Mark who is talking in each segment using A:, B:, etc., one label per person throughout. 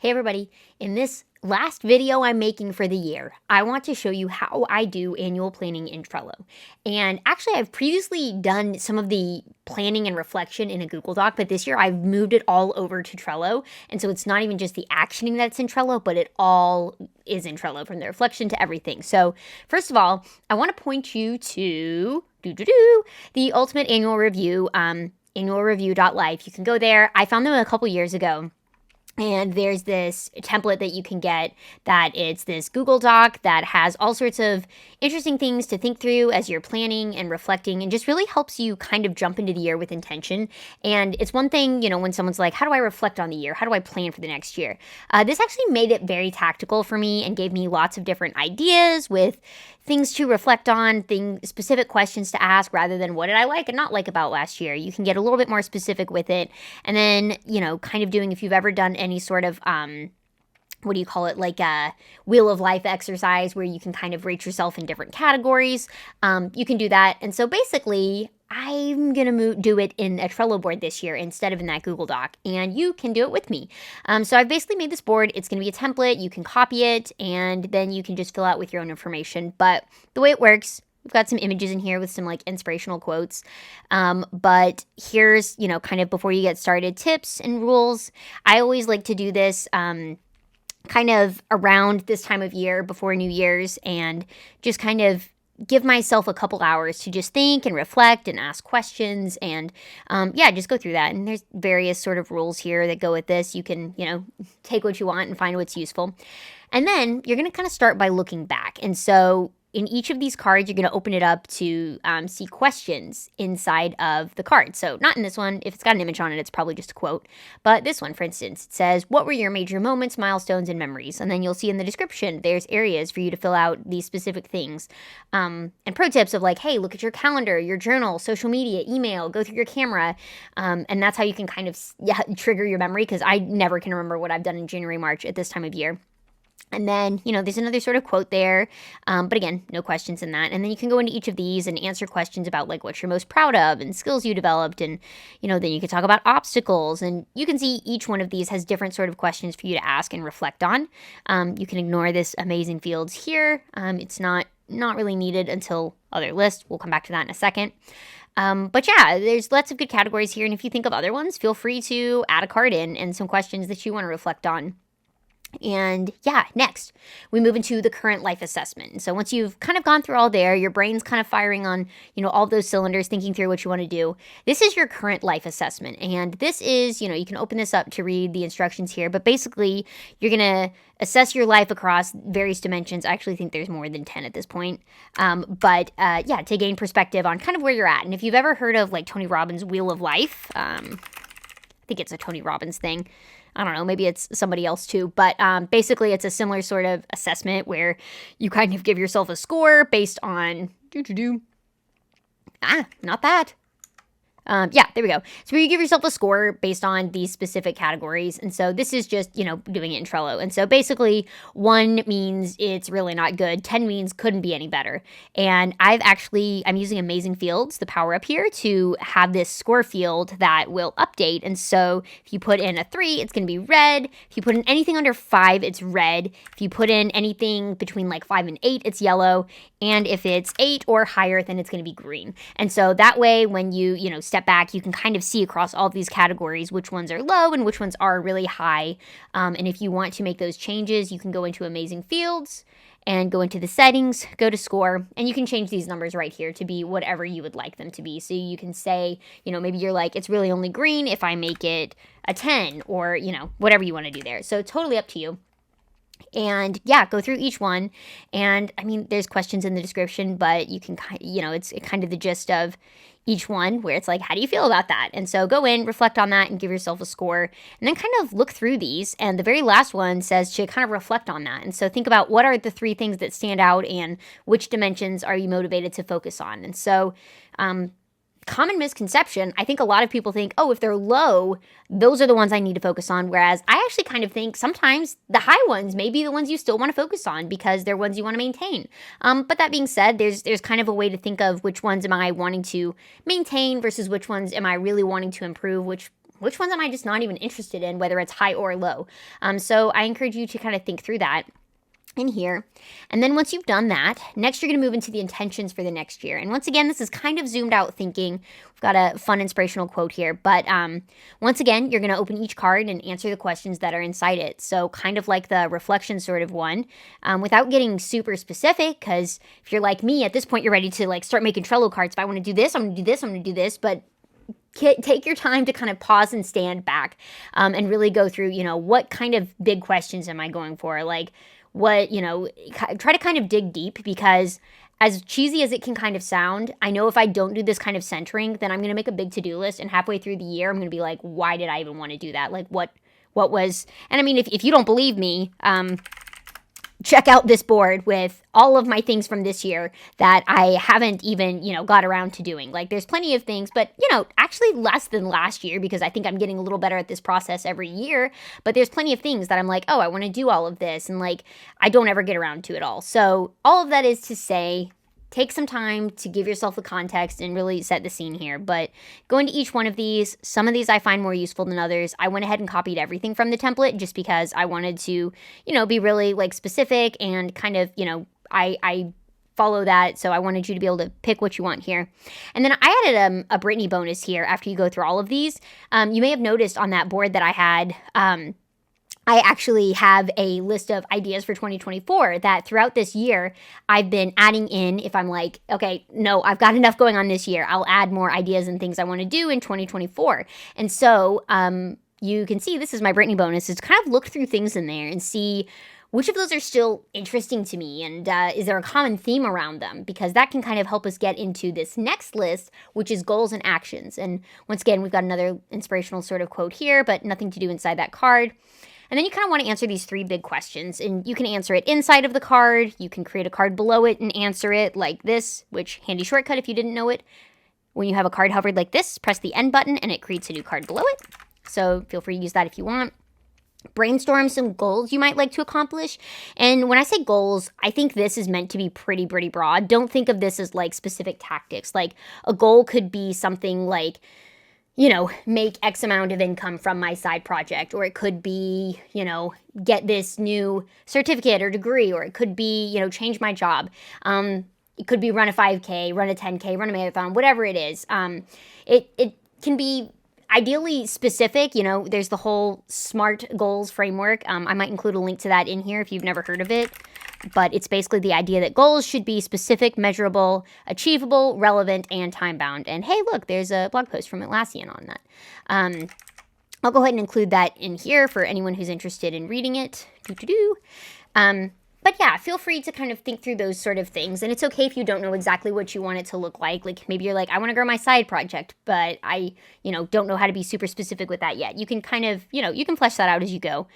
A: Hey everybody, in this last video I'm making for the year, I want to show you how I do annual planning in Trello. And actually I've previously done some of the planning and reflection in a Google Doc, but this year I've moved it all over to Trello. And so it's not even just the actioning that's in Trello, but it all is in Trello from the reflection to everything. So first of all, I want to point you to the Ultimate Annual Review, annualreview.life. You can go there. I found them a couple years ago. And there's this template that you can get that it's this Google Doc that has all sorts of interesting things to think through as you're planning and reflecting and just really helps you kind of jump into the year with intention. And it's one thing, when someone's like, how do I reflect on the year? How do I plan for the next year? This actually made it very tactical for me and gave me lots of different ideas with things to reflect on, specific questions to ask rather than what did I like and not like about last year. You can get a little bit more specific with it. And then, kind of doing if you've ever done any sort of what do you call it, like a wheel of life exercise where you can kind of rate yourself in different categories. You can do that. And so basically, I'm going to do it in a Trello board this year instead of in that Google Doc, and you can do it with me. So I've basically made this board. It's going to be a template. You can copy it, and then you can just fill out with your own information. But the way it works, we've got some images in here with some like inspirational quotes. But here's, kind of before you get started, tips and rules. I always like to do this kind of around this time of year before New Year's and just kind of give myself a couple hours to just think and reflect and ask questions and just go through that. And there's various sort of rules here that go with this. You can, take what you want and find what's useful. And then you're going to kind of start by looking back. And so in each of these cards, you're going to open it up to see questions inside of the card. So not in this one. If it's got an image on it, it's probably just a quote. But this one, for instance, it says, what were your major moments, milestones, and memories? And then you'll see in the description, there's areas for you to fill out these specific things. And pro tips of like, hey, look at your calendar, your journal, social media, email, go through your camera. And that's how you can kind of trigger your memory, because I never can remember what I've done in January, March at this time of year. And then, there's another sort of quote there. But again, no questions in that. And then you can go into each of these and answer questions about like what you're most proud of and skills you developed. And, then you can talk about obstacles. And you can see each one of these has different sort of questions for you to ask and reflect on. You can ignore this amazing fields here. It's not really needed until other lists. We'll come back to that in a second. But yeah, there's lots of good categories here. And if you think of other ones, feel free to add a card in and some questions that you want to reflect on. And yeah, next we move into the current life assessment. And so once you've kind of gone through all there, your brain's kind of firing on, all those cylinders, thinking through what you want to do. This is your current life assessment. And this is, you can open this up to read the instructions here, but basically you're going to assess your life across various dimensions. I actually think there's more than 10 at this point. To gain perspective on kind of where you're at. And if you've ever heard of like Tony Robbins' Wheel of Life, I think it's a Tony Robbins thing. I don't know, maybe it's somebody else too, but basically it's a similar sort of assessment where you kind of give yourself a score based on, not that. There we go. So you give yourself a score based on these specific categories. And so this is just, doing it in Trello. And so basically 1 means it's really not good. 10 means couldn't be any better. And I'm using Amazing Fields, the power up here, to have this score field that will update. And so if you put in a 3, it's going to be red. If you put in anything under 5, it's red. If you put in anything between like 5 and 8, it's yellow. And if it's 8 or higher, then it's going to be green. And so that way, when you, step back, you can kind of see across all of these categories which ones are low and which ones are really high. And if you want to make those changes, you can go into Amazing Fields and go into the settings, go to score, and you can change these numbers right here to be whatever you would like them to be. So you can say, maybe you're like, it's really only green if I make it a 10 or, whatever you want to do there. So totally up to you. And go through each one. And I mean, there's questions in the description, but you can, it's kind of the gist of each one where it's like, how do you feel about that? And so go in, reflect on that and give yourself a score and then kind of look through these. And the very last one says to kind of reflect on that. And so think about what are the 3 things that stand out and which dimensions are you motivated to focus on? And so, common misconception, I think a lot of people think, oh, if they're low, those are the ones I need to focus on. Whereas I actually kind of think sometimes the high ones may be the ones you still want to focus on because they're ones you want to maintain. But that being said, there's kind of a way to think of which ones am I wanting to maintain versus which ones am I really wanting to improve, which which ones am I just not even interested in, whether it's high or low? So I encourage you to kind of think through that in here. And then once you've done that, next you're going to move into the intentions for the next year. And once again, this is kind of zoomed out thinking. We've got a fun inspirational quote here, but once again, you're going to open each card and answer the questions that are inside it. So kind of like the reflection sort of one, without getting super specific, because if you're like me, at this point, you're ready to like start making Trello cards. If I want to do this, I'm going to do this, I'm going to do this, but take your time to kind of pause and stand back and really go through, what kind of big questions am I going for? Like, what, try to kind of dig deep, because as cheesy as it can kind of sound, I know if I don't do this kind of centering, then I'm going to make a big to-do list, and halfway through the year, I'm going to be like, why did I even want to do that? Like, what was, and I mean, if you don't believe me, check out this board with all of my things from this year that I haven't even, got around to doing. Like, there's plenty of things, but, actually less than last year, because I think I'm getting a little better at this process every year. But there's plenty of things that I'm like, oh, I want to do all of this. And like, I don't ever get around to it all. So all of that is to say, take some time to give yourself the context and really set the scene here. But go into each one of these. Some of these I find more useful than others. I went ahead and copied everything from the template just because I wanted to, be really like specific and kind of, I follow that. So I wanted you to be able to pick what you want here. And then I added a Brittany bonus here after you go through all of these. You may have noticed on that board that I had, I actually have a list of ideas for 2024 that throughout this year, I've been adding in. If I'm like, okay, no, I've got enough going on this year, I'll add more ideas and things I want to do in 2024. And so you can see this is my Brittany bonus, is to kind of look through things in there and see which of those are still interesting to me, and is there a common theme around them? Because that can kind of help us get into this next list, which is goals and actions. And once again, we've got another inspirational sort of quote here, but nothing to do inside that card. And then you kind of want to answer these 3 big questions, and you can answer it inside of the card. You can create a card below it and answer it like this, which handy shortcut if you didn't know it. When you have a card hovered like this, press the end button and it creates a new card below it. So feel free to use that if you want. Brainstorm some goals you might like to accomplish. And when I say goals, I think this is meant to be pretty broad. Don't think of this as like specific tactics. Like a goal could be something like, make X amount of income from my side project, or it could be, get this new certificate or degree, or it could be, change my job. It could be run a 5K, run a 10K, run a marathon, whatever it is. It can be ideally specific. There's the whole SMART goals framework. I might include a link to that in here if you've never heard of it. But it's basically the idea that goals should be specific, measurable, achievable, relevant, and time-bound. And hey, look, there's a blog post from Atlassian on that. I'll go ahead and include that in here for anyone who's interested in reading it. But yeah, feel free to kind of think through those sort of things. And it's okay if you don't know exactly what you want it to look like. Like maybe you're like, I want to grow my side project, but I, don't know how to be super specific with that yet. You can kind of, you can flesh that out as you go.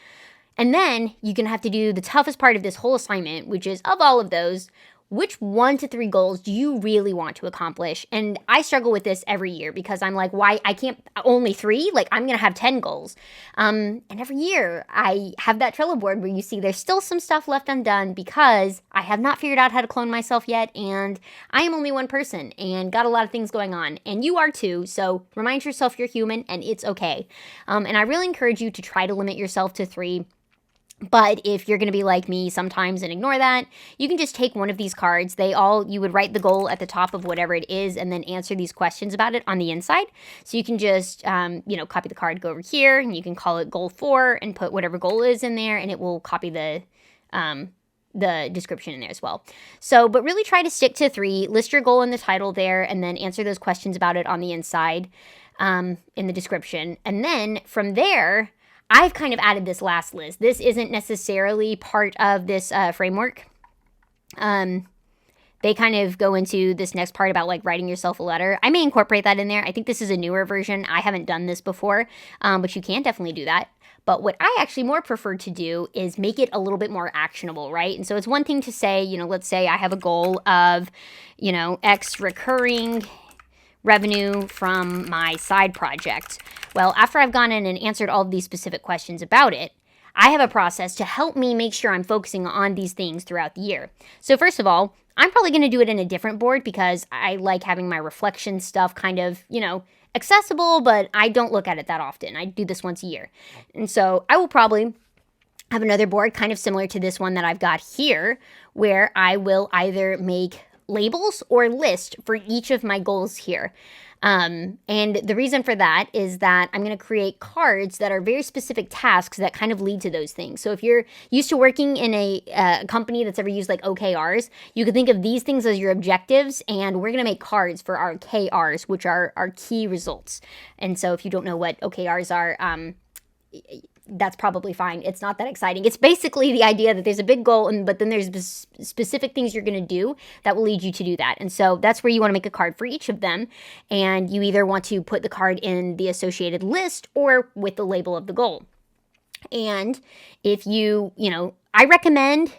A: And then you're going to have to do the toughest part of this whole assignment, which is, of all of those, which 1 to 3 goals do you really want to accomplish? And I struggle with this every year because I'm like, why? I can't, only 3? Like, I'm going to have 10 goals. And every year I have that Trello board where you see there's still some stuff left undone because I have not figured out how to clone myself yet. And I am only one person and got a lot of things going on. And you are too. So remind yourself you're human and it's okay. And I really encourage you to try to limit yourself to 3. But if you're going to be like me sometimes and ignore that, you can just take one of these cards. You would write the goal at the top of whatever it is and then answer these questions about it on the inside. So you can just, copy the card, go over here, and you can call it goal 4 and put whatever goal is in there, and it will copy the description in there as well. So, but really try to stick to 3, list your goal in the title there, and then answer those questions about it on the inside in the description. And then from there, I've kind of added this last list. This isn't necessarily part of this framework. They kind of go into this next part about like writing yourself a letter. I may incorporate that in there. I think this is a newer version. I haven't done this before, but you can definitely do that. But what I actually more prefer to do is make it a little bit more actionable, right? And so it's one thing to say, let's say I have a goal of, X recurring revenue from my side project. Well, after I've gone in and answered all of these specific questions about it, I have a process to help me make sure I'm focusing on these things throughout the year. So first of all, I'm probably going to do it in a different board because I like having my reflection stuff kind of, accessible, but I don't look at it that often. I do this once a year. And so I will probably have another board kind of similar to this one that I've got here, where I will either make labels or list for each of my goals here. And the reason for that is that I'm going to create cards that are very specific tasks that kind of lead to those things. So if you're used to working in a company that's ever used like OKRs, you could think of these things as your objectives, and we're going to make cards for our KRs, which are our key results. And so if you don't know what OKRs are, that's probably fine. It's not that exciting. It's basically the idea that there's a big goal, but then there's specific things you're going to do that will lead you to do that. And so that's where you want to make a card for each of them. And you either want to put the card in the associated list or with the label of the goal. And if I recommend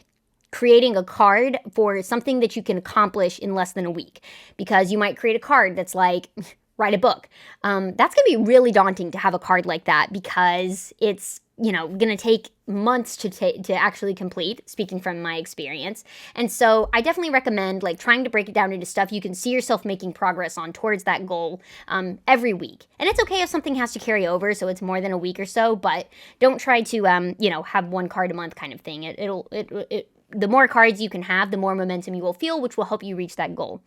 A: creating a card for something that you can accomplish in less than a week, because you might create a card that's like, write a book. That's going to be really daunting to have a card like that, because it's, going to take months to actually complete, speaking from my experience. And so I definitely recommend like trying to break it down into stuff you can see yourself making progress on towards that goal every week. And it's okay if something has to carry over, so it's more than a week or so, but don't try to, have one card a month kind of thing. The more cards you can have, the more momentum you will feel, which will help you reach that goal.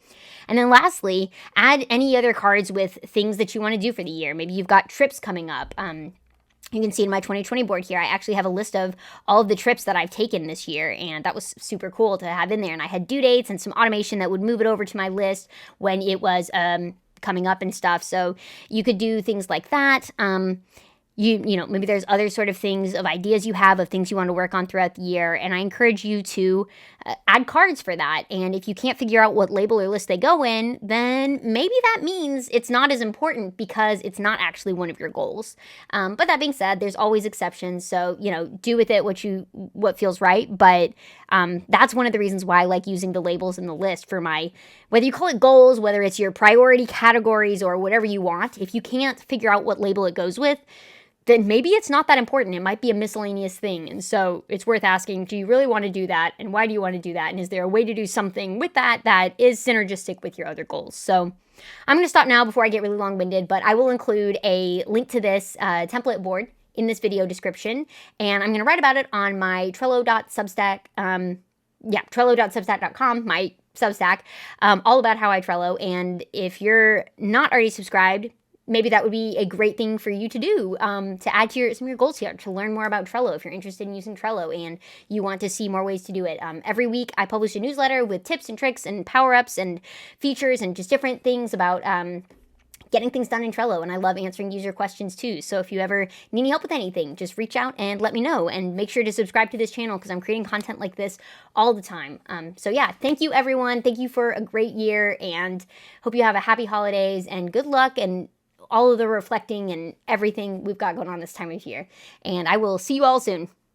A: And then lastly, add any other cards with things that you want to do for the year. Maybe you've got trips coming up. You can see in my 2020 board here, I actually have a list of all of the trips that I've taken this year, and that was super cool to have in there. And I had due dates and some automation that would move it over to my list when it was coming up and stuff. So you could do things like that. Maybe there's other sort of things of ideas you have of things you want to work on throughout the year. And I encourage you to add cards for that. And if you can't figure out what label or list they go in, then maybe that means it's not as important because it's not actually one of your goals. But that being said, there's always exceptions. So, do with it what feels right. But that's one of the reasons why I like using the labels in the list for whether you call it goals, whether it's your priority categories or whatever you want. If you can't figure out what label it goes with, then maybe it's not that important. It might be a miscellaneous thing. And so it's worth asking, do you really want to do that? And why do you want to do that? And is there a way to do something with that is synergistic with your other goals? So I'm going to stop now before I get really long-winded, but I will include a link to this template board in this video description. And I'm going to write about it on my Trello.substack.com, my Substack, all about how I Trello. And if you're not already subscribed, maybe that would be a great thing for you to do, to add to some of your goals here, to learn more about Trello if you're interested in using Trello and you want to see more ways to do it. Every week I publish a newsletter with tips and tricks and power-ups and features and just different things about getting things done in Trello, and I love answering user questions too. So if you ever need any help with anything, just reach out and let me know, and make sure to subscribe to this channel because I'm creating content like this all the time. So yeah, thank you everyone. Thank you for a great year, and hope you have a happy holidays and good luck and all of the reflecting and everything we've got going on this time of year. And I will see you all soon.